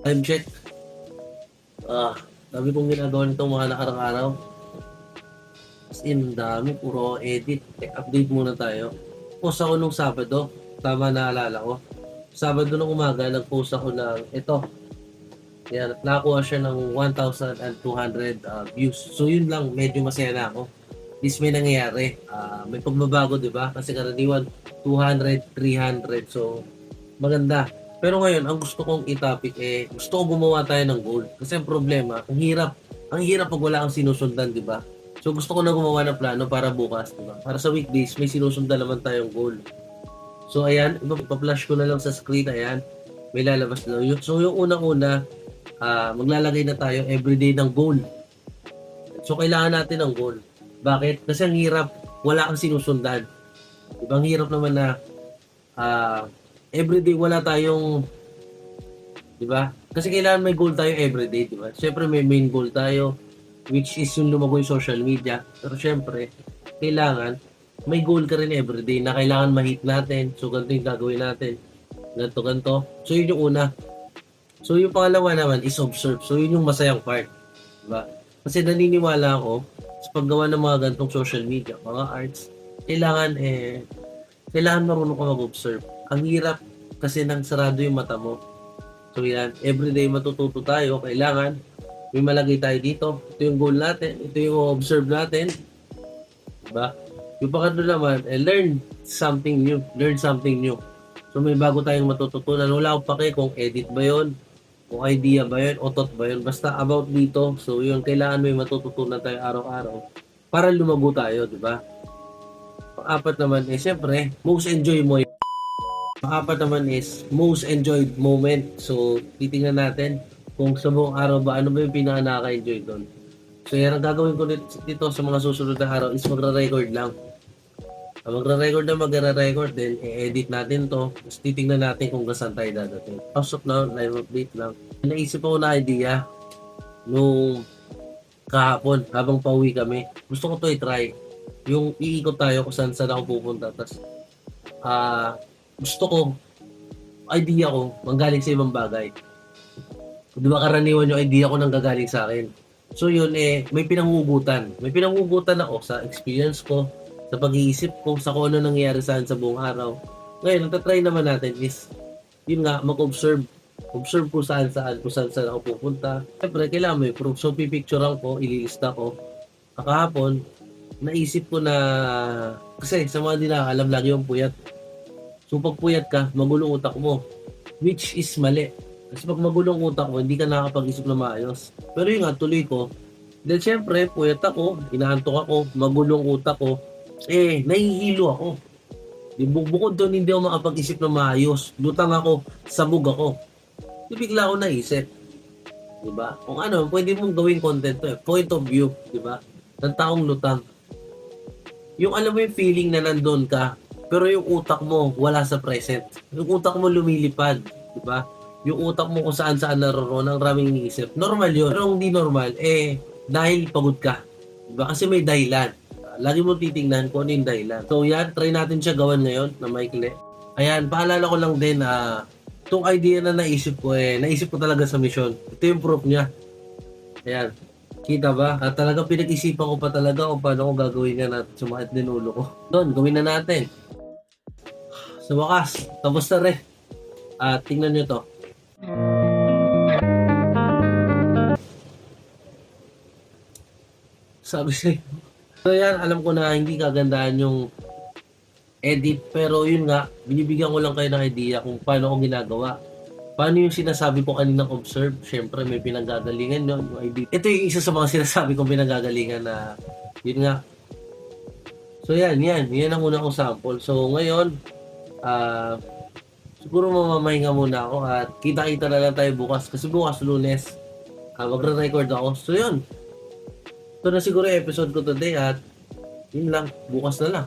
Time check. Dami kong ginagawa nitong mga nakarang araw. As in, dami. Puro edit. Update muna tayo. Post ako nung Sabado. Tama naalala ko. Sabado ng umaga, nag-post ako ng ito. Yan, nakakuha siya ng 1,200 views. So yun lang, medyo masaya na ako. This may nangyayari. May pagbabago, di ba? Kasi karaniwan, 200, 300. So, maganda. Pero ngayon, ang gusto kong i-topic gusto ko gumawa tayo ng goal. Kasi ang problema, ang hirap. Ang hirap pag wala kang sinusundan, di ba? So, gusto ko na gumawa ng plano para bukas, di ba? Para sa weekdays, may sinusundan naman tayong goal. So, ayan, ipa-flash ko na lang sa screen, ayan. May lalabas na. So, yung unang-una, maglalagay na tayo everyday ng goal. So, kailangan natin ng goal. Bakit? Kasi ang hirap, wala kang sinusundan. Diba? Ang hirap naman na everyday wala tayong, diba? Kasi kailangan may goal tayo everyday, diba? Siyempre may main goal tayo, which is yung lumago yung social media. Pero siyempre, kailangan may goal ka rin everyday na kailangan ma-hit natin. So, ganito yung gagawin natin. Ganito. So, yun yung una. So, yung pangalawa naman is observe. So, yun yung masayang part. Diba? Kasi naniniwala ako sa paggawa ng mga ganitong social media, mga arts, kailangan marunong ka mag-observe. Ang hirap kasi nang sarado yung mata mo. So yan, everyday matututo tayo, kailangan may malagay tayo dito. Ito yung goal natin, ito yung observe natin. Diba? Yung pangatlo naman, learn something new. So may bago tayong matututunan. Wala akong pake kung edit ba yon, kung idea ba yun, otot ba yun, basta about dito. So yun, kailangan may matututunan tayo araw-araw para lumago tayo, di ba? Pang-apat naman siyempre, most enjoy mo yun. Pang-apat naman is most enjoyed moment. So titingnan natin kung sa buong araw ba, ano ba yung pinaka nakaka-enjoy doon. So yan, ang gagawin ko dito sa mga susunod na araw is magra-record lang. Magra-record din, i-edit natin to. Tapos titingnan natin kung saan tayo dadating. Pasok na, live update lang. Naisip ako na idea nung kahapon habang pauwi kami. Gusto ko to i-try. Yung iikot tayo kung saan ako pupunta. Tapos, gusto ko, idea ko, manggaling sa ibang bagay. Di ba karaniwan yung idea ko nang gagaling sa akin. So yun, may pinangugutan. May pinangugutan ako sa experience ko, sa pag-iisip ko, sa kung ano nangyayari saan sa buong araw. Ngayon, ang tatry naman natin is, yun nga, mag-observe. Observe kung saan ako pupunta. Siyempre, kailangan mo i-prove. So, pipicturean ko, ililista ko. Kahapon, naisip ko na, kasi sa mga di nakakalam, lagi yung puyat. So, pag puyat ka, magulong utak mo. Which is mali. Kasi pag magulong utak mo, hindi ka nakakapag-isip na maayos. Pero yun nga, tuloy ko. Dahil siyempre, puyat ako, inaantok ako, magulong utak ko, nahihilo ako. Bukod doon, hindi ako makapag-isip na maayos. Lutang ako, sabog ako. Bigla ako naisip. Diba? Kung ano, pwede mong gawing content to point of view, diba? Ng taong lutang. Yung alam mo yung feeling na nandun ka, pero yung utak mo wala sa present. Yung utak mo lumilipad, diba? Yung utak mo kung saan naroon, ang raming iniisip. Normal yun. Pero hindi normal, dahil pagod ka. Diba? Kasi may dahilan. Lagi mo titingnan kung ano yung dahilan. So yan, try natin siya gawan ngayon na maikli. Ayan, paalala ko lang din itong idea na naisip ko talaga sa mission. Ito yung proof niya. Ayan, kita ba? At talagang pinag-isipan ko pa talaga kung paano ko gagawin yan at sumakit din ulo ko. Doon, gawin na natin. Sa wakas, tapos na rin. At tingnan nyo to. Sabi sa'yo. So yan, alam ko na hindi kagandahan yung edit, pero yun nga, binibigyan ko lang kayo ng idea kung paano ko ginagawa. Paano yung sinasabi ko kaninang observe, syempre may pinanggagalingan yun, yung idea. Ito yung isa sa mga sinasabi kong pinanggagalingan na, yun nga. So yan ang una kong sample. So ngayon, siguro mamamahinga muna ako at kita-kita na lang tayo bukas. Kasi bukas, Lunes, magre-record ako. So yun. Ito na siguro yung episode ko today at yun lang, bukas na lang.